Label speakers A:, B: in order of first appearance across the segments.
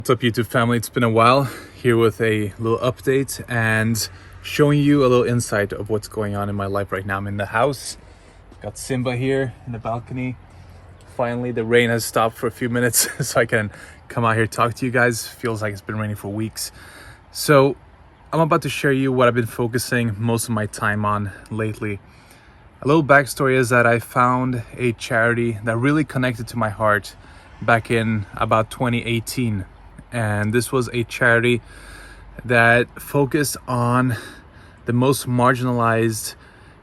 A: What's up, YouTube family? It's been a while, here with a little update and showing you a little insight of what's going on in my life right now. I'm in the house, got Simba here in the balcony. Finally, the rain has stopped for a few minutes so I can come out here talk to you guys. Feels like it's been raining for weeks. So I'm about to share you what I've been focusing most of my time on lately. A little backstory is that I found a charity that really connected to my heart back in about 2018. And this was a charity that focused on the most marginalized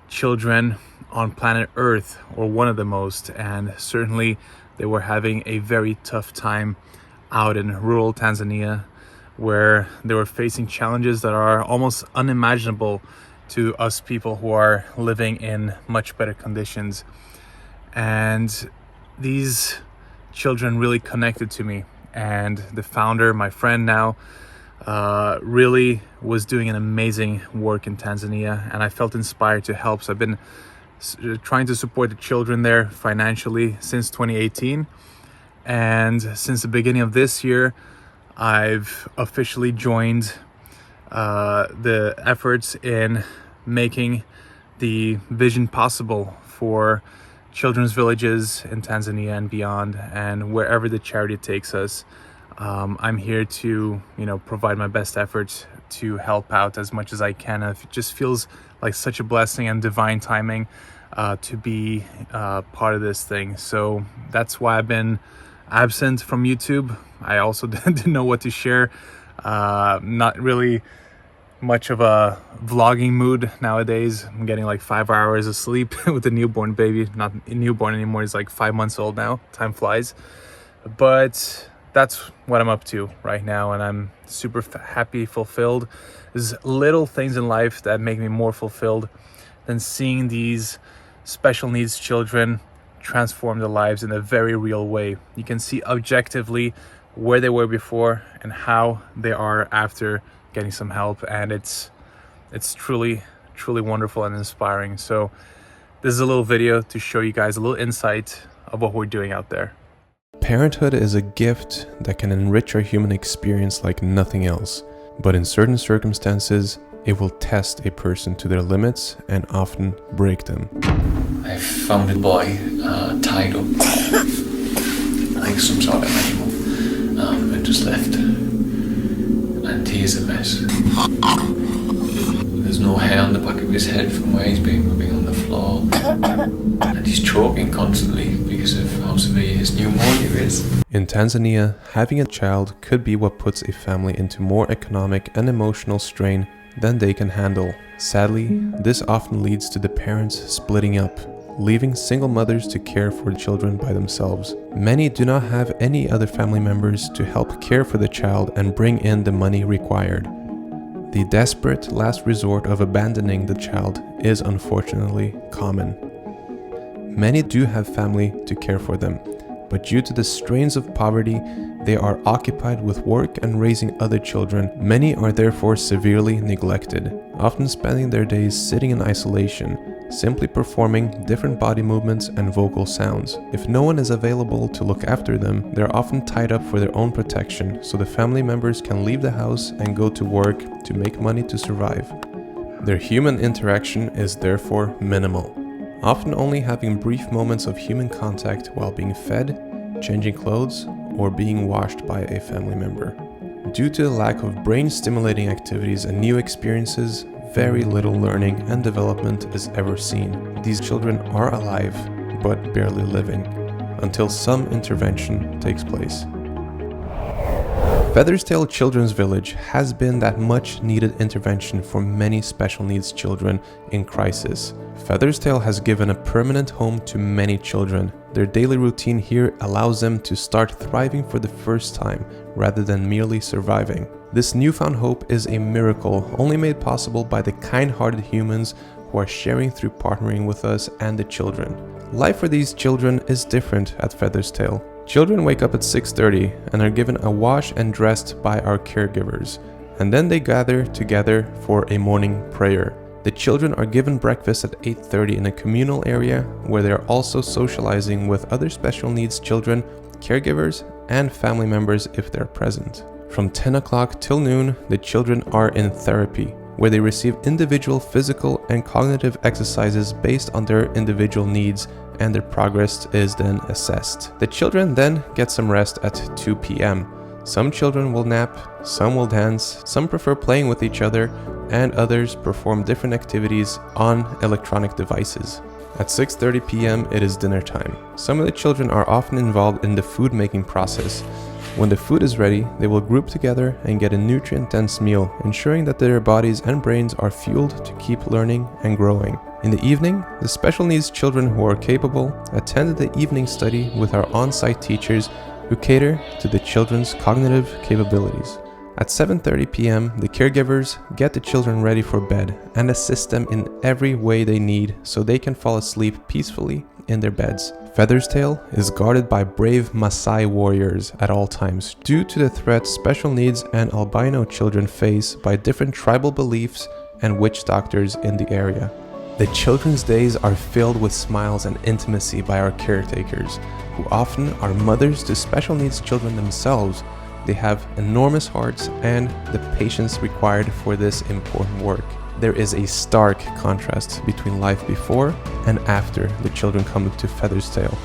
A: children on planet Earth, or one of the most. And certainly they were having a very tough time out in rural Tanzania, where they were facing challenges that are almost unimaginable to us people who are living in much better conditions. And these children really connected to me. And the founder, my friend now, really was doing an amazing work in Tanzania, and I felt inspired to help. So I've been trying to support the children there financially since 2018, and since the beginning of this year I've officially joined the efforts in making the vision possible for children's villages in Tanzania and beyond, and wherever the charity takes us. I'm here to, provide my best efforts to help out as much as I can. It just feels like such a blessing and divine timing to be part of this thing. So that's why I've been absent from YouTube. I also didn't know what to share. Not really much of a vlogging mood nowadays. I'm getting like 5 hours of sleep with a newborn baby. Not a newborn anymore, he's like 5 months old now. Time flies. But that's what I'm up to right now, and I'm super happy, fulfilled. There's little things in life that make me more fulfilled than seeing these special needs children transform their lives in a very real way. You can see objectively where they were before and how they are after getting some help, and it's truly wonderful and inspiring. So this is a little video to show you guys a little insight of what we're doing out there.
B: Parenthood is a gift that can enrich our human experience like nothing else, but in certain circumstances it will test a person to their limits and often break them.
C: I found a boy tied up like some sort of animal and just left. And he is a mess. There's no hair on the back of his head from where he's been rubbing on the floor. And he's choking constantly because of how severe his pneumonia is.
B: In Tanzania, having a child could be what puts a family into more economic and emotional strain than they can handle. Sadly, this often leads to the parents splitting up, leaving single mothers to care for the children by themselves. Many do not have any other family members to help care for the child and bring in the money required. The desperate last resort of abandoning the child is unfortunately common. Many do have family to care for them, but due to the strains of poverty, they are occupied with work and raising other children. Many are therefore severely neglected, often spending their days sitting in isolation, simply performing different body movements and vocal sounds. If no one is available to look after them, they're often tied up for their own protection, so the family members can leave the house and go to work to make money to survive. Their human interaction is therefore minimal, often only having brief moments of human contact while being fed, changing clothes, or being washed by a family member. Due to the lack of brain-stimulating activities and new experiences, very little learning and development is ever seen. These children are alive, but barely living, until some intervention takes place. Feathersdale Children's Village has been that much needed intervention for many special needs children in crisis. Feathersdale has given a permanent home to many children. Their daily routine here allows them to start thriving for the first time, rather than merely surviving. This newfound hope is a miracle only made possible by the kind-hearted humans who are sharing through partnering with us and the children. Life for these children is different at Feathersdale. Children wake up at 6:30 and are given a wash and dressed by our caregivers, and then they gather together for a morning prayer. The children are given breakfast at 8:30 in a communal area where they are also socializing with other special needs children, caregivers, and family members if they're present. From 10 o'clock till noon, the children are in therapy, where they receive individual physical and cognitive exercises based on their individual needs, and their progress is then assessed. The children then get some rest at 2 p.m. Some children will nap, some will dance, some prefer playing with each other, and others perform different activities on electronic devices. At 6:30 p.m. it is dinner time. Some of the children are often involved in the food making process. When the food is ready, they will group together and get a nutrient-dense meal, ensuring that their bodies and brains are fueled to keep learning and growing. In the evening, the special needs children who are capable attend the evening study with our on-site teachers who cater to the children's cognitive capabilities. At 7:30 p.m., the caregivers get the children ready for bed and assist them in every way they need so they can fall asleep peacefully in their beds. Feathersdale is guarded by brave Maasai warriors at all times due to the threat special needs and albino children face by different tribal beliefs and witch doctors in the area. The children's days are filled with smiles and intimacy by our caretakers, who often are mothers to special needs children themselves. They have enormous hearts and the patience required for this important work. There is a stark contrast between life before and after the children come to Feathersdale.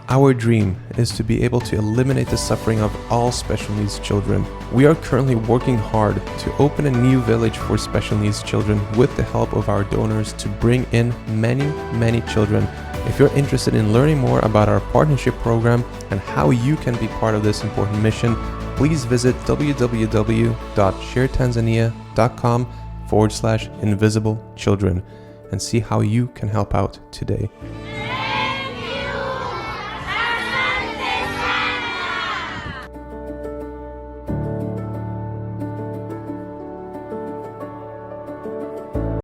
B: Our dream is to be able to eliminate the suffering of all special needs children. We are currently working hard to open a new village for special needs children with the help of our donors to bring in many children. If you're interested in learning more about our partnership program and how you can be part of this important mission, please visit www.sharetanzania.com/invisible children and see how you can help out today.